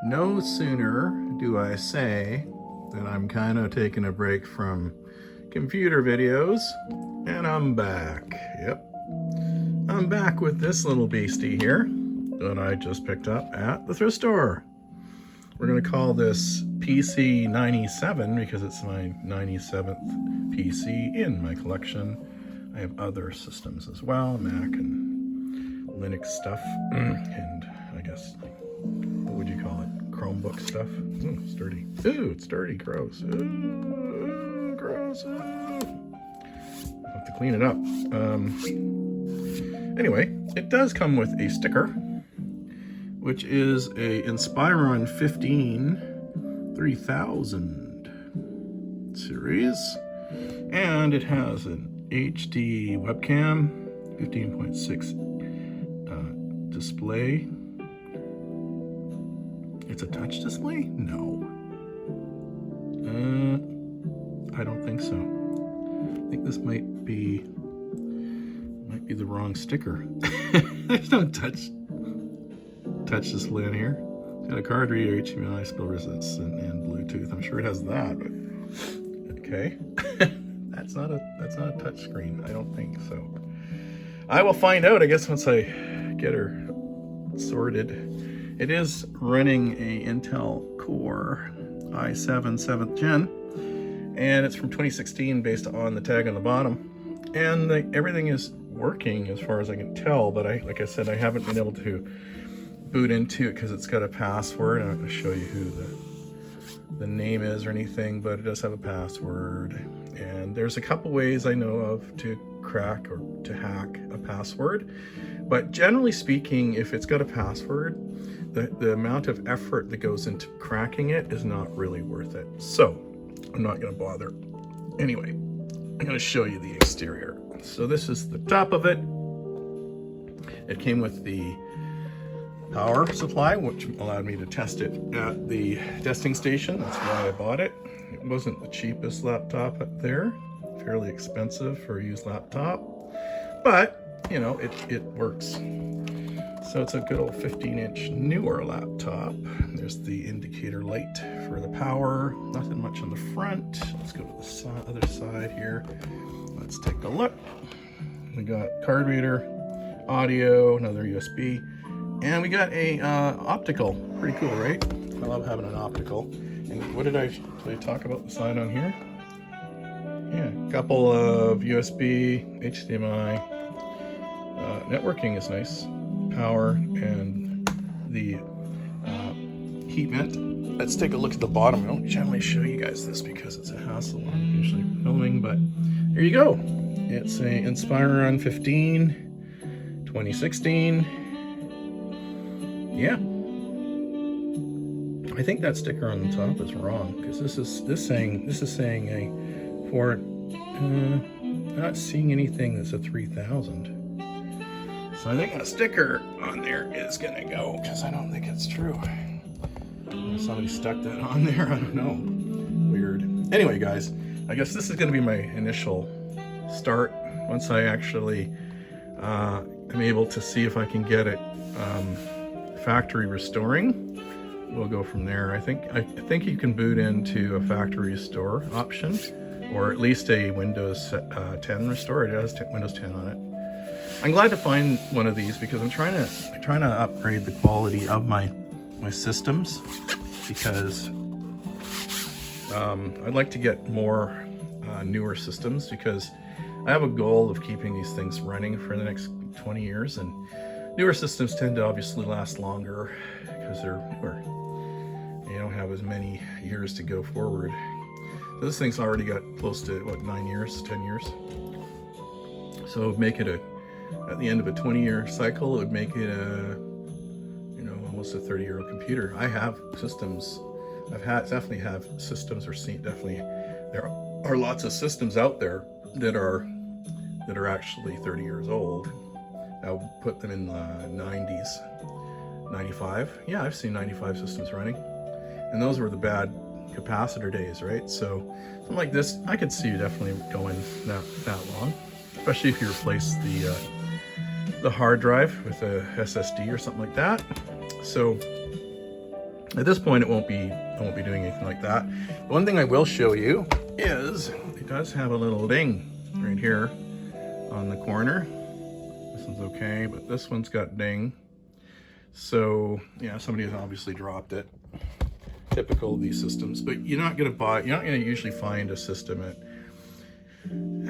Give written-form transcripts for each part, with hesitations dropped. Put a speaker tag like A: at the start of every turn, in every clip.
A: no sooner do I say that I'm kind of taking a break from computer videos, and I'm back. Yep, I'm back with this little beastie here that I just picked up at the thrift store. We're going to call this PC 97 because it's my 97th PC in my collection. I have other systems as well, Mac and Linux stuff, and I guess, what would you call it? Chromebook stuff. Ooh, sturdy. Ooh, it's sturdy. Gross. Ooh, gross. Ooh. I'll have to clean it up. Anyway, it does come with a sticker, which is a Inspiron 3000 series, and it has an HD webcam, 15.6 display. It's a touch display? No. I don't think so. I think this might be the wrong sticker. There's no touch display in here. It's got a card reader, HDMI, spill resistant, and Bluetooth. I'm sure it has that, but okay. That's not a touch screen. I don't think so. I will find out, I guess, once I get her sorted. It is running a Intel Core i7 7th gen, and it's from 2016 based on the tag on the bottom. And everything is working as far as I can tell, but like I said, I haven't been able to boot into it because it's got a password. I'm not going to show you who the name is or anything, but it does have a password. And there's a couple ways I know of to crack or to hack a password. But generally speaking, if it's got a password, the amount of effort that goes into cracking it is not really worth it. So I'm not going to bother. Anyway, I'm going to show you the exterior. So this is the top of it. It came with the power supply, which allowed me to test it at the testing station. That's why I bought it. It wasn't the cheapest laptop up there. Fairly expensive for a used laptop. But, you know, it works. So it's a good old 15-inch newer laptop. There's the indicator light for the power. Nothing much on the front. Let's go to the other side here. Let's take a look. We got card reader, audio, another USB, and we got a optical. Pretty cool, right? I love having an optical. And what did I talk about the side on here? Yeah, a couple of USB, HDMI. Networking is nice. Power and the heat vent. Let's take a look at the bottom. I don't generally show you guys this because it's a hassle. I'm usually filming, but here you go. It's a Inspiron 15, 2016. Yeah. I think that sticker on the top is wrong because this is saying a for not seeing anything that's a 3000. So I think a sticker on there is gonna go because I don't think it's true. Somebody stuck that on there. I don't know. Weird. Anyway, guys, I guess this is gonna be my initial start. Once I actually am able to see if I can get it factory restoring, we'll go from there. I think you can boot into a factory restore option, or at least a Windows 10 restore. It has Windows 10 on it. I'm glad to find one of these because I'm trying to upgrade the quality of my systems because I'd like to get more newer systems because I have a goal of keeping these things running for the next 20 years, and newer systems tend to obviously last longer because they're newer. You don't have as many years to go forward. So this thing's already got close to, what, 9 years, 10 years? So make it at the end of a 20-year cycle, it would make it almost a 30-year-old computer. I have systems, definitely have systems, or definitely, there are lots of systems out there that are actually 30 years old. I'll put them in the 90s, 95. Yeah, I've seen 95 systems running, and those were the bad capacitor days, right? So something like this, I could see you definitely going that long, especially if you replace the hard drive with a SSD or something like that. So At this point, I won't be doing anything like that. The one thing I will show you is it does have a little ding right here on the corner. This one's okay, but this one's got ding. So yeah, somebody has obviously dropped it. Typical of these systems, but you're not going to usually find a system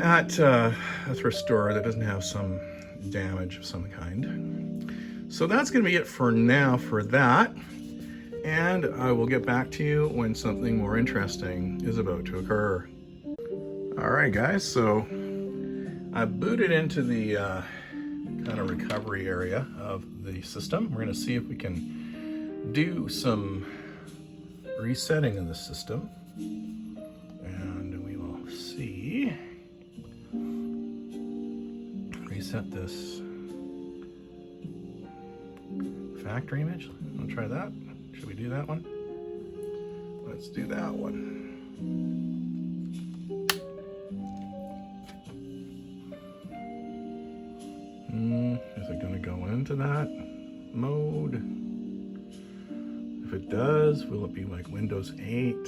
A: at a thrift store that doesn't have some damage of some kind. So that's going to be it for now for that. And I will get back to you when something more interesting is about to occur. All right, guys, so I booted into the kind of recovery area of the system. We're going to see if we can do some resetting of the system. And we will see. Reset this factory image. Want to try that? Should we do that one? Let's do that one. Is it going to go into that mode? If it does, will it be like Windows 8?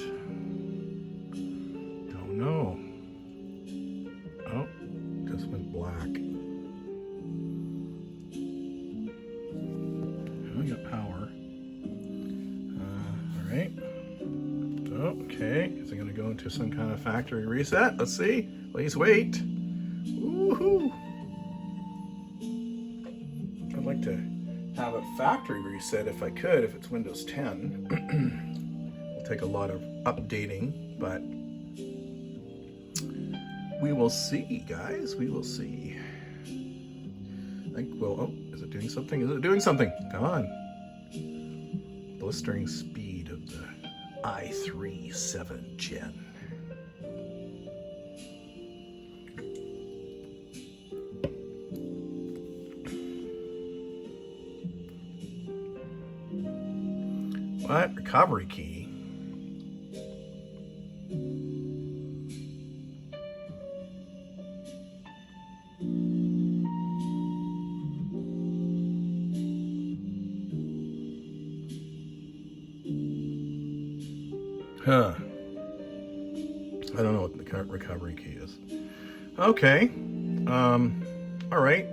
A: Don't know. Oh, just went black. We got power. All right. Okay, is it going to go into some kind of factory reset? Let's see. Please wait. Woohoo! I'd like to have a factory reset if I could, if it's Windows 10. It'll take a lot of updating, but we will see, guys. We will see. I think, well, oh, is it doing something? Is it doing something? Come on. Blistering speed of the i3 7th Gen. What? Recovery key? Huh. I don't know what the recovery key is. Okay. All right.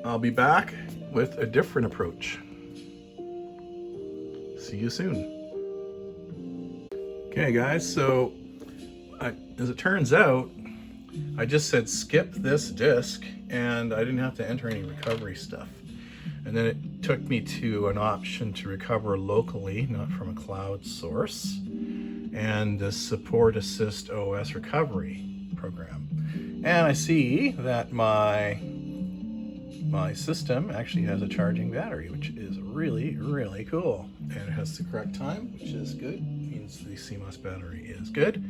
A: I'll be back with a different approach. See you soon. Okay, guys, so as it turns out, I just said skip this disk and I didn't have to enter any recovery stuff. And then it took me to an option to recover locally, not from a cloud source, and the Support Assist OS recovery program. And I see that my system actually has a charging battery, which is really, really cool. And it has the correct time, which is good. Means the CMOS battery is good.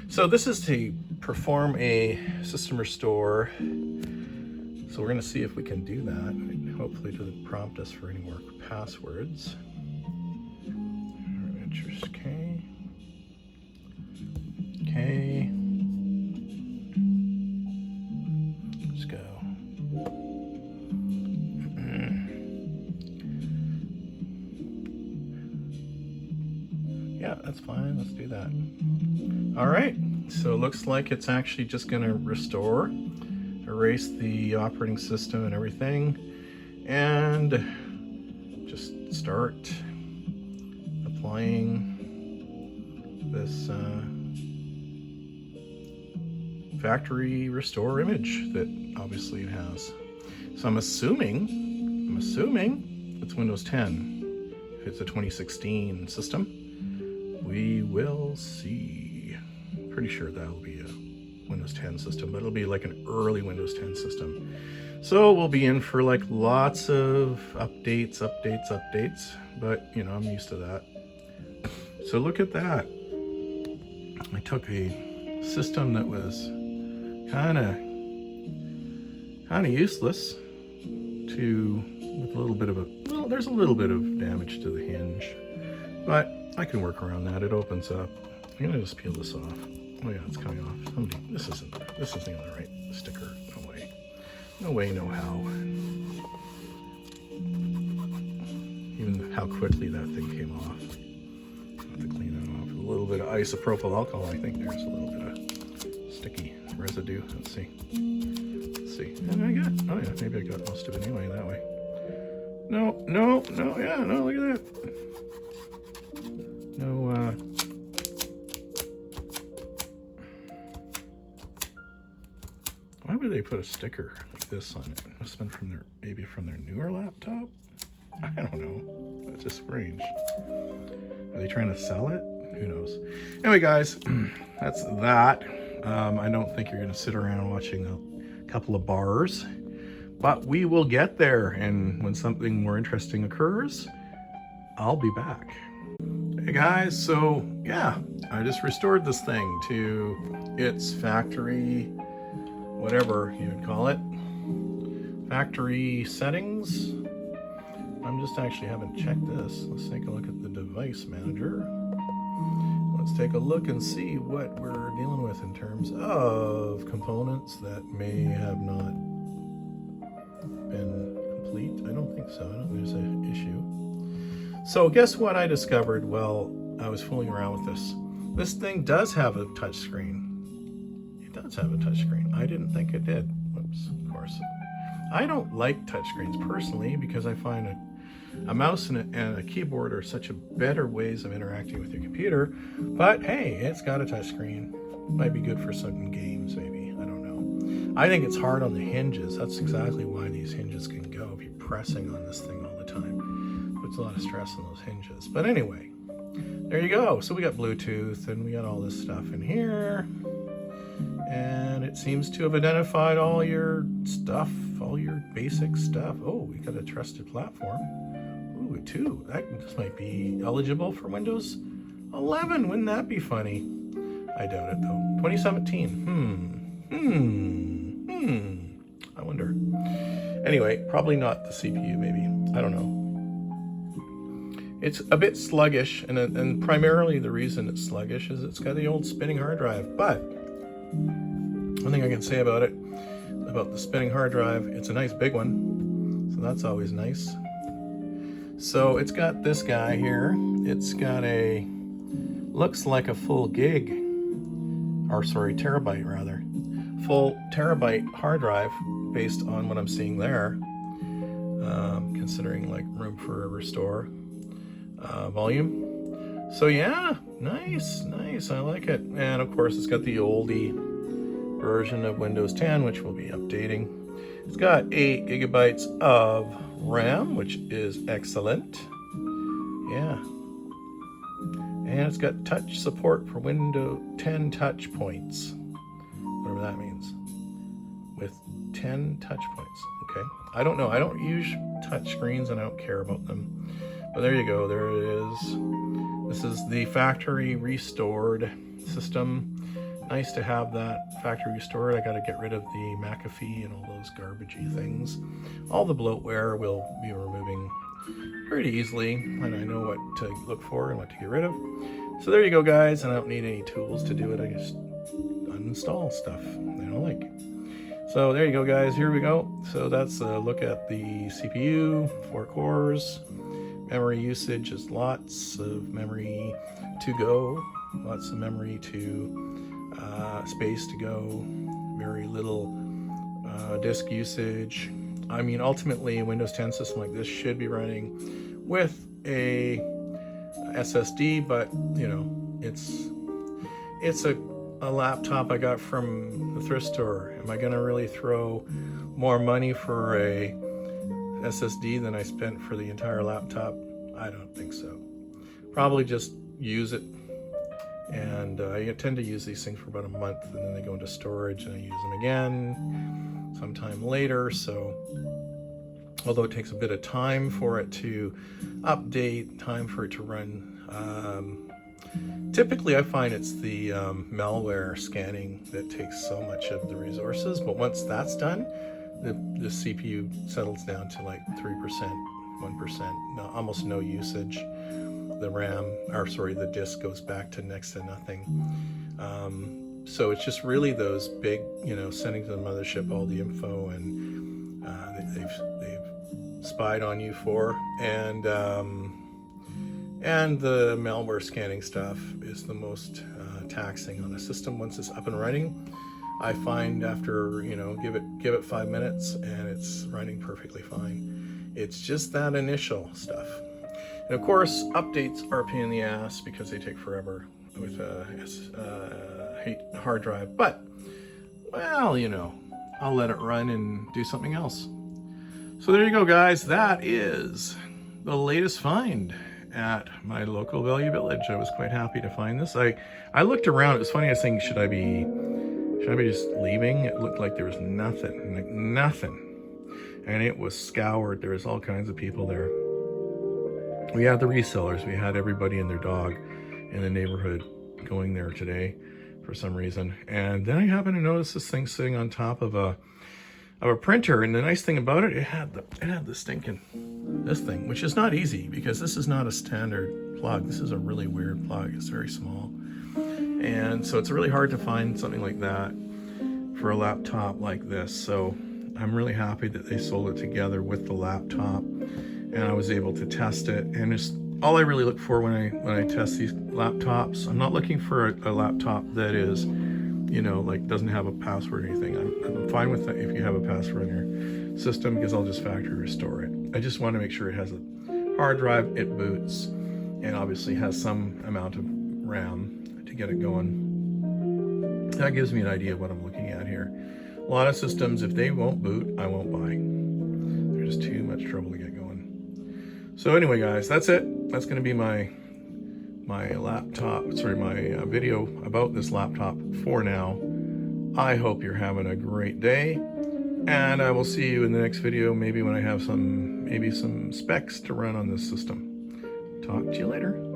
A: So this is to perform a system restore. So we're going to see if we can do that. Hopefully it doesn't prompt us for any more passwords. Okay. Okay. Let's go. Yeah, that's fine. Let's do that. All right. So it looks like it's actually just going to restore, erase the operating system and everything, and just start applying this factory restore image that obviously it has. So I'm assuming it's Windows 10. If it's a 2016 system, we will see. Pretty sure that'll be a Windows 10 system, but it'll be like an early Windows 10 system. So we'll be in for like lots of updates, but you know, I'm used to that. So look at that. I took a system that was kind of useless with a little bit of there's a little bit of damage to the hinge, but I can work around that. It opens up. I'm gonna just peel this off. Oh yeah, it's coming off. This isn't the right sticker. No way, no how. Even how quickly that thing came off. isopropyl alcohol. I think there's a little bit of sticky residue. Let's see. Let's see. And I got, oh yeah, maybe I got most of it anyway that way. No, no, no, yeah, no, look at that. No, why would they put a sticker like this on it? It must have been from their, maybe from their newer laptop? I don't know. That's just strange. Are they trying to sell it? Who knows? Anyway, guys, that's that. I don't think you're going to sit around watching a couple of bars, but we will get there. And when something more interesting occurs, I'll be back. Hey guys, so yeah, I just restored this thing to its factory, whatever you would call it, factory settings. I'm just actually haven't checked this. Let's take a look at the device manager. Let's take a look and see what we're dealing with in terms of components that may have not been complete. I don't think so. I don't think there's an issue. So guess what I discovered while I was fooling around with this? This thing does have a touch screen. It does have a touch screen. I didn't think it did. Whoops, of course. I don't like touch screens personally because I find a mouse and a keyboard are such a better ways of interacting with your computer. But hey, it's got a touch screen. Might be good for certain games, maybe. I don't know. I think it's hard on the hinges. That's exactly why these hinges can go if you're pressing on this thing all the time. Puts a lot of stress on those hinges. But anyway, there you go. So we got Bluetooth and we got all this stuff in here. And it seems to have identified all your stuff, all your basic stuff. Oh, we got a trusted platform. Ooh, 2. This might be eligible for Windows 11. Wouldn't that be funny? I doubt it though. 2017. I wonder. Anyway, probably not the CPU, maybe. I don't know. It's a bit sluggish, and primarily the reason it's sluggish is it's got the old spinning hard drive. But one thing I can say about it, about the spinning hard drive, it's a nice big one, so that's always nice. So it's got this guy here. It's got a, looks like a full gig, or sorry, terabyte rather, full terabyte hard drive based on what I'm seeing there, considering like room for a restore. Volume. So yeah, nice, I like it. And of course it's got the oldie version of Windows 10, which we'll be updating. It's got 8 gigabytes of RAM, which is excellent. Yeah. And it's got touch support for Windows 10 touch points, whatever that means, with 10 touch points. Okay, I don't know, I don't use touch screens and I don't care about them. But there you go, there it is. This is the factory restored system. Nice to have that factory restored. I got to get rid of the McAfee and all those garbagey things. All the bloatware we'll be removing pretty easily, and I know what to look for and what to get rid of. So there you go, guys, and I don't need any tools to do it. I just uninstall stuff I don't like. So there you go, guys, here we go. So that's a look at the CPU, 4 cores. Memory usage is lots of memory to go, lots of memory to space to go, very little disk usage. I mean, ultimately a Windows 10 system like this should be running with a SSD, but you know, it's a laptop I got from the thrift store. Am I gonna really throw more money for a SSD than I spent for the entire laptop? I don't think so. Probably just use it, and I tend to use these things for about a month, and then they go into storage and I use them again sometime later. So although it takes a bit of time for it to update, time for it to run, typically I find it's the malware scanning that takes so much of the resources, but once that's done, the CPU settles down to like 3%, 1%, almost no usage. The RAM, or sorry, the disk goes back to next to nothing. So it's just really those big, you know, sending to the mothership all the info and they've spied on you for, and And the malware scanning stuff is the most taxing on a system once it's up and running. I find after, you know, give it 5 minutes and it's running perfectly fine. It's just that initial stuff. And of course, updates are a pain in the ass because they take forever with a hard drive. But, well, you know, I'll let it run and do something else. So there you go, guys. That is the latest find at my local Value Village. I was quite happy to find this. I looked around. It was funny. I was thinking, should I be just leaving? It looked like there was nothing, like nothing. And it was scoured. There was all kinds of people there. We had the resellers. We had everybody and their dog in the neighborhood going there today for some reason. And then I happened to notice this thing sitting on top of a printer. And the nice thing about it, it had the stinking, this thing, which is not easy because this is not a standard plug. This is a really weird plug. It's very small. And so it's really hard to find something like that for a laptop like this. So I'm really happy that they sold it together with the laptop, and I was able to test it. And it's all I really look for when I test these laptops. I'm not looking for a laptop that is, you know, like doesn't have a password or anything. I'm fine with that if you have a password in your system, because I'll just factory restore it. I just want to make sure it has a hard drive, it boots, and obviously has some amount of RAM to get it going. That gives me an idea of what I'm looking at here. A lot of systems, if they won't boot, I won't buy. They're just too much trouble to get going. So anyway, guys, that's it. That's going to be my video about this laptop for now. I hope you're having a great day, and I will see you in the next video, maybe when I have some specs to run on this system. Talk to you later.